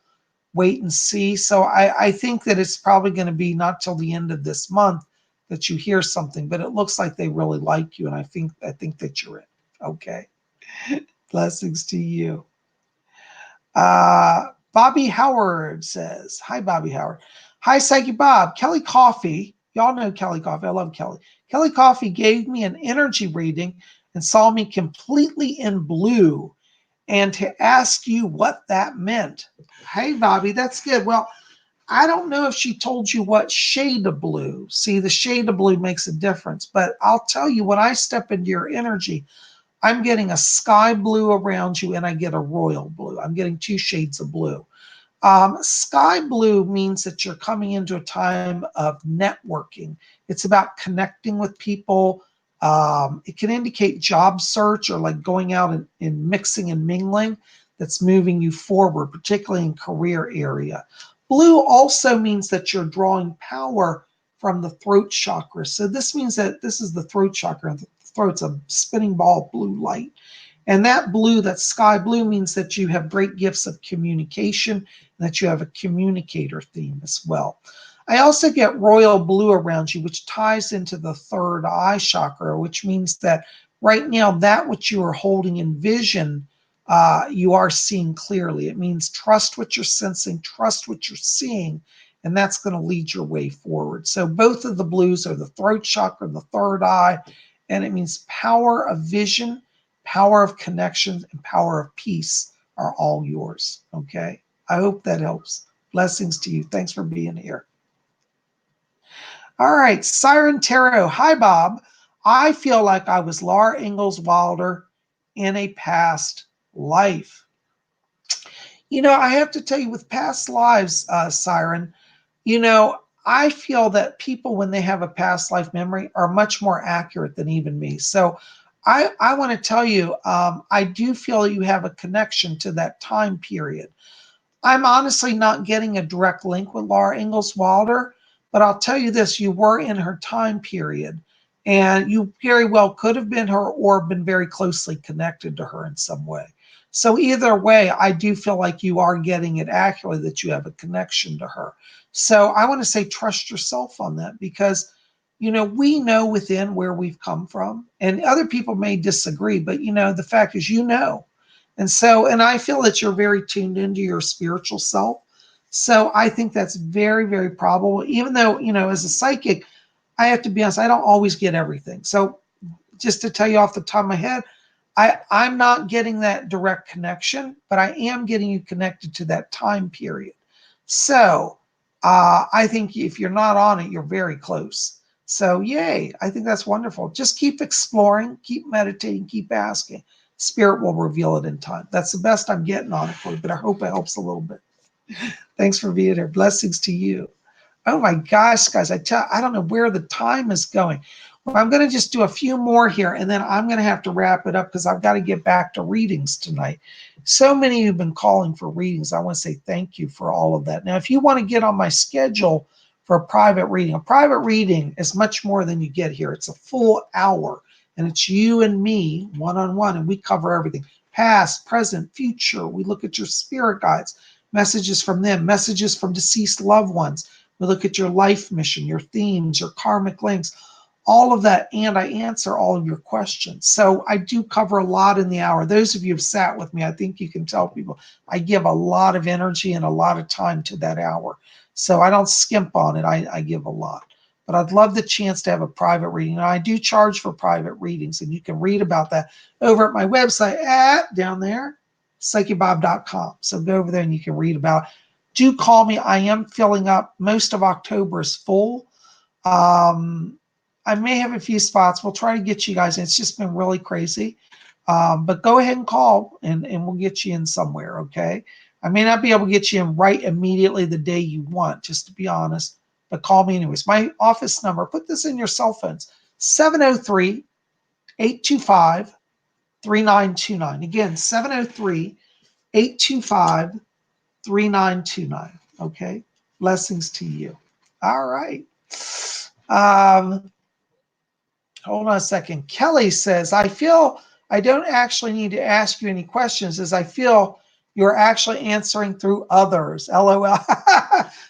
wait and see. So I think that it's probably going to be not till the end of this month that you hear something, but it looks like they really like you. And I think that you're it. Okay. Blessings to you. Bobby Howard says, hi, Bobby Howard. Hi, Psychic Bob. Kelly Coffee. Y'all know Kelly Coffee. I love Kelly. Kelly Coffee gave me an energy reading and saw me completely in blue and to ask you what that meant. Hey, Bobby, that's good. Well, I don't know if she told you what shade of blue. See, the shade of blue makes a difference, but I'll tell you when I step into your energy, I'm getting a sky blue around you and I get a royal blue. I'm getting two shades of blue. Sky blue means that you're coming into a time of networking. It's about connecting with people. It can indicate job search or like going out and mixing and mingling that's moving you forward, particularly in career area. Blue also means that you're drawing power from the throat chakra. So this means that this is the throat chakra. The throat's a spinning ball of blue light. And that blue, that sky blue, means that you have great gifts of communication and that you have a communicator theme as well. I also get royal blue around you, which ties into the third eye chakra, which means that right now, that which you are holding in vision, you are seeing clearly. It means trust what you're sensing, trust what you're seeing, and that's going to lead your way forward. So both of the blues are the throat chakra, the third eye, and it means power of vision, power of connection, and power of peace are all yours. Okay. I hope that helps. Blessings to you. Thanks for being here. All right. Siren Tarot. Hi, Bob. I feel like I was Laura Ingalls Wilder in a past life. You know, I have to tell you, with past lives, Siren, you know, I feel that people, when they have a past life memory, are much more accurate than even me. So I want to tell you, I do feel you have a connection to that time period. I'm honestly not getting a direct link with Laura Ingalls Wilder, but I'll tell you this, you were in her time period and you very well could have been her or been very closely connected to her in some way. So either way, I do feel like you are getting it accurately that you have a connection to her. So I want to say trust yourself on that because we know within where we've come from, and other people may disagree, but the fact is, and I feel that you're very tuned into your spiritual self. So I think that's very, very probable, even though, as a psychic, I have to be honest, I don't always get everything. So just to tell you off the top of my head, I'm not getting that direct connection, but I am getting you connected to that time period. So I think if you're not on it, you're very close. So yay, I think that's wonderful. Just keep exploring, keep meditating, keep asking. Spirit will reveal it in time. That's the best I'm getting on it for you, but I hope it helps a little bit. Thanks for being here. Blessings to you. Oh my gosh, guys, I don't know where the time is going. Well, I'm going to just do a few more here, and then I'm going to have to wrap it up because I've got to get back to readings tonight. So many of you have been calling for readings. I want to say thank you for all of that. Now, if you want to get on my schedule for a private reading is much more than you get here. It's a full hour, and it's you and me one-on-one, and we cover everything. Past, present, future. We look at your spirit guides, messages from them, messages from deceased loved ones. We look at your life mission, your themes, your karmic links, all of that, and I answer all of your questions. So I do cover a lot in the hour. Those of you who have sat with me, I think you can tell people I give a lot of energy and a lot of time to that hour. So I don't skimp on it. I give a lot. But I'd love the chance to have a private reading. And I do charge for private readings, and you can read about that over at my website down there, PsychicBob.com. So go over there and you can read about it. Do call me. I am filling up. Most of October is full. I may have a few spots. We'll try to get you guys in. It's just been really crazy. But go ahead and call, and we'll get you in somewhere, okay? I may not be able to get you in right immediately the day you want, just to be honest, but call me anyways. My office number, put this in your cell phones, 703-825-3929. Again, 703-825-3929, okay? Blessings to you. All right. Hold on a second. Kelly says, I feel I don't actually need to ask you any questions as I feel you're actually answering through others. LOL.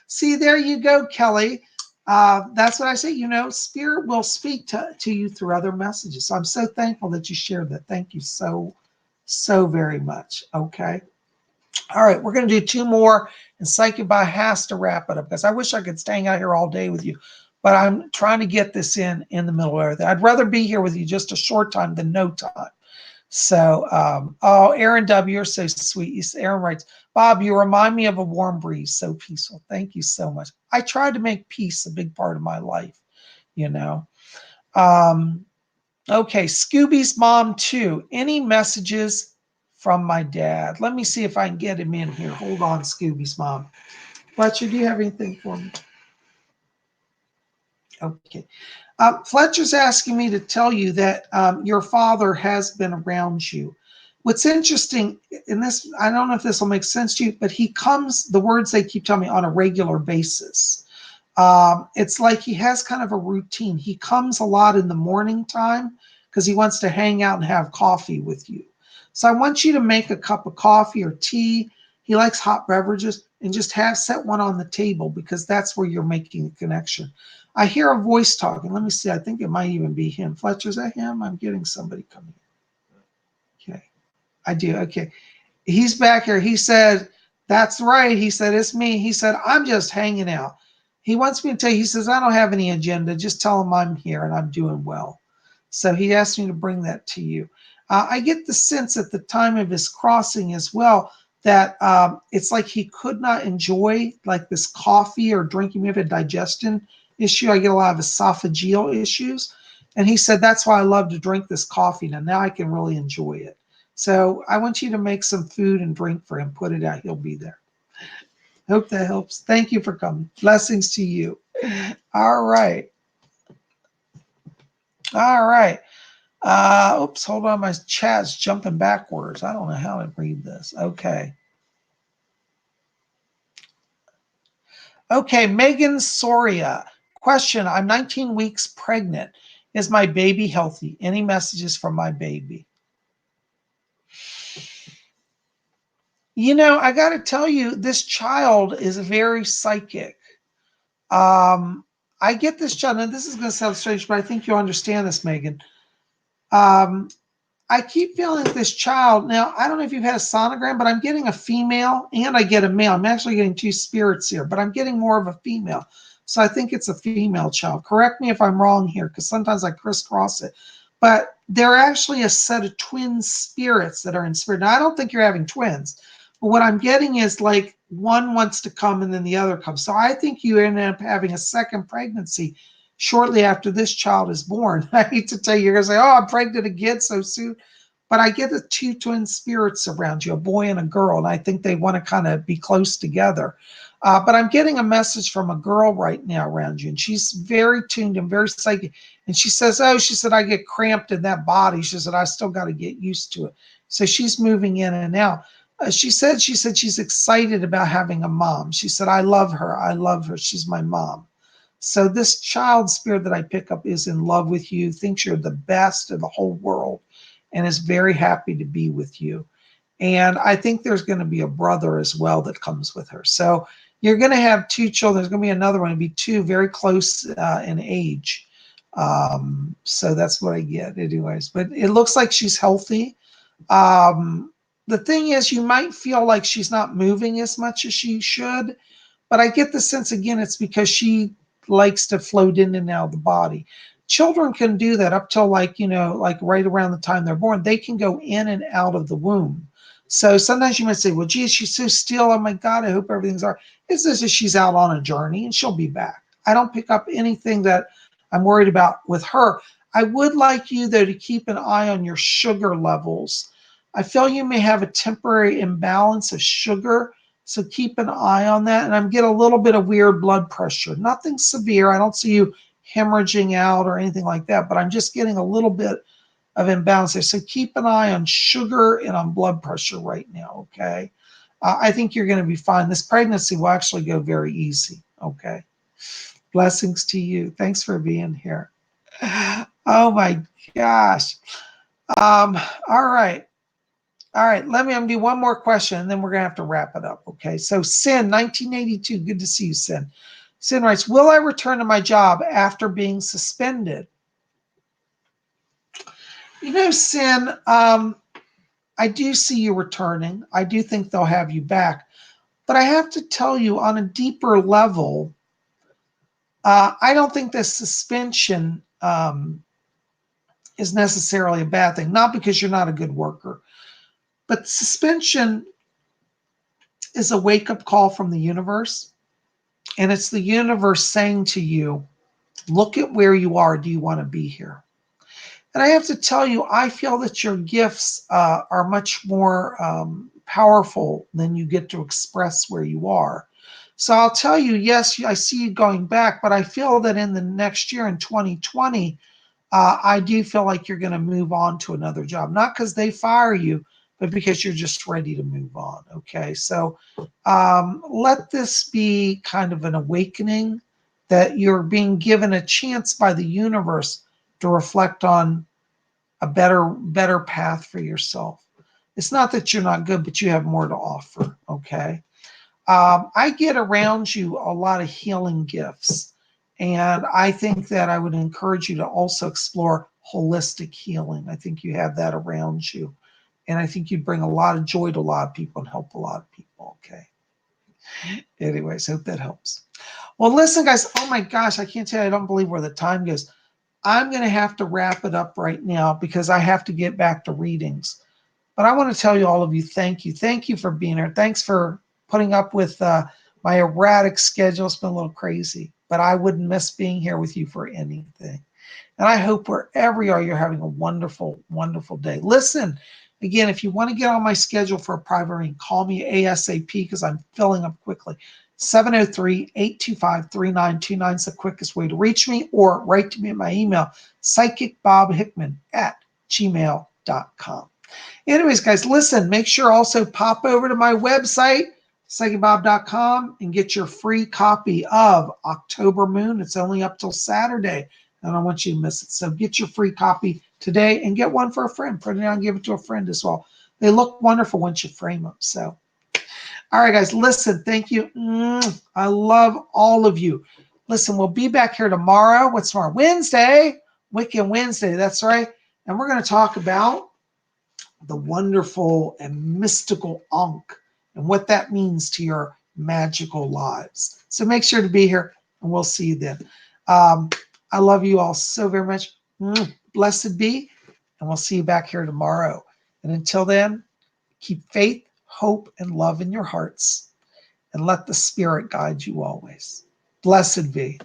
See, there you go, Kelly. That's what I say. Spirit will speak to you through other messages. So I'm so thankful that you shared that. Thank you so, so very much. Okay. All right. We're going to do two more, and PsychicBob has to wrap it up because I wish I could stay out here all day with you. But I'm trying to get this in the middle of everything. I'd rather be here with you just a short time than no time. So, Aaron W., you're so sweet. Aaron writes, Bob, you remind me of a warm breeze, so peaceful. Thank you so much. I try to make peace a big part of my life, Okay, Scooby's mom too. Any messages from my dad? Let me see if I can get him in here. Hold on, Scooby's mom. Fletcher, do you have anything for me? Okay. Fletcher's asking me to tell you that your father has been around you. What's interesting in this, I don't know if this will make sense to you, but he comes, the words they keep telling me, on a regular basis. It's like he has kind of a routine. He comes a lot in the morning time because he wants to hang out and have coffee with you. So I want you to make a cup of coffee or tea. He likes hot beverages, and just set one on the table because that's where you're making a connection. I hear a voice talking. Let me see. I think it might even be him. Fletcher, is that him? I'm getting somebody coming. Okay. I do. Okay. He's back here. He said, that's right. He said, it's me. He said, I'm just hanging out. He wants me to tell you, he says, I don't have any agenda. Just tell him I'm here and I'm doing well. So he asked me to bring that to you. I get the sense at the time of his crossing as well that it's like he could not enjoy like this coffee or drinking. We have a digestion issue. I get a lot of esophageal issues. And he said, that's why I love to drink this coffee. Now I can really enjoy it. So I want you to make some food and drink for him. Put it out. He'll be there. Hope that helps. Thank you for coming. Blessings to you. All right. All right. Oops, hold on. My chat's jumping backwards. I don't know how to read this. Okay. Okay, Megan Soria. Question, I'm 19 weeks pregnant. Is my baby healthy? Any messages from my baby? I got to tell you, this child is very psychic. I I get this child, and this is going to sound strange, but I think you'll understand this, Megan. Um, I keep feeling this child. Now, I don't know if you've had a sonogram, but I'm getting a female and I get a male. I'm actually getting two spirits here, but I'm getting more of a female. So I think it's a female child. Correct me if I'm wrong here, because sometimes I crisscross it. But they're actually a set of twin spirits that are in spirit. Now, I don't think you're having twins, but what I'm getting is like one wants to come and then the other comes. So I think you end up having a second pregnancy shortly after this child is born. I hate to tell you, you're going to say, oh, I'm pregnant again so soon. But I get the two twin spirits around you, a boy and a girl, and I think they want to kind of be close together. But I'm getting a message from a girl right now around you, and she's very tuned and very psychic. And she says, oh, she said, I get cramped in that body. She said, I still got to get used to it. So she's moving in and out. She said she's excited about having a mom. She said, I love her. I love her. She's my mom. So this child spirit that I pick up is in love with you, thinks you're the best in the whole world, and is very happy to be with you. And I think there's going to be a brother as well that comes with her. So you're going to have two children. There's going to be another one. It'll be two very close in age. So that's what I get anyways. But it looks like she's healthy. The thing is, you might feel like she's not moving as much as she should. But I get the sense, again, it's because she likes to float in and out of the body. Children can do that up till like right around the time they're born. They can go in and out of the womb. So sometimes you might say, well, geez, she's so still. Oh my God, I hope everything's all right. It's as if she's out on a journey and she'll be back. I don't pick up anything that I'm worried about with her. I would like you, though, to keep an eye on your sugar levels. I feel you may have a temporary imbalance of sugar, so keep an eye on that. And I'm getting a little bit of weird blood pressure. Nothing severe. I don't see you hemorrhaging out or anything like that, but I'm just getting a little bit of imbalance there. So keep an eye on sugar and on blood pressure right now, okay? I think you're going to be fine. This pregnancy will actually go very easy, okay? Blessings to you. Thanks for being here. Oh my gosh. All right. All right, I'm going to do one more question, and then we're going to have to wrap it up, okay? So Sin, 1982, good to see you, Sin. Sin writes, will I return to my job after being suspended? You know, Sin, I do see you returning. I do think they'll have you back. But I have to tell you, on a deeper level, I don't think this suspension is necessarily a bad thing, not because you're not a good worker. But suspension is a wake-up call from the universe. And it's the universe saying to you, look at where you are. Do you want to be here? And I have to tell you, I feel that your gifts are much more powerful than you get to express where you are. So I'll tell you, yes, I see you going back, but I feel that in the next year, in 2020, I do feel like you're going to move on to another job. Not because they fire you, but because you're just ready to move on. Okay, so let this be kind of an awakening that you're being given a chance by the universe to reflect on a better path for yourself. It's not that you're not good, but you have more to offer. Okay, I get around you a lot of healing gifts. And I think that I would encourage you to also explore holistic healing. I think you have that around you. And I think you'd bring a lot of joy to a lot of people and help a lot of people. Okay. Anyways, hope that helps. Well, listen, guys. Oh my gosh, I can't tell you, I don't believe where the time goes. I'm going to have to wrap it up right now because I have to get back to readings. But I want to tell you, all of you, thank you. Thank you for being here. Thanks for putting up with my erratic schedule. It's been a little crazy, but I wouldn't miss being here with you for anything. And I hope wherever you are, you're having a wonderful, wonderful day. Listen, again, if you want to get on my schedule for a private reading, call me ASAP because I'm filling up quickly. 703-825-3929 is the quickest way to reach me, or write to me at my email, PsychicBobHickman@gmail.com. Anyways, guys, listen, make sure also pop over to my website, PsychicBob.com, and get your free copy of October Moon. It's only up till Saturday. I don't want you to miss it. So get your free copy today and get one for a friend. Put it down and give it to a friend as well. They look wonderful once you frame them. So, all right, guys, listen, thank you. I love all of you. Listen, we'll be back here tomorrow. What's tomorrow? Wednesday. Wiccan Wednesday. That's right. And we're going to talk about the wonderful and mystical Ankh and what that means to your magical lives. So make sure to be here, and we'll see you then. I love you all so very much. Blessed be, and we'll see you back here tomorrow. And until then, keep faith, hope, and love in your hearts, and let the Spirit guide you always. Blessed be.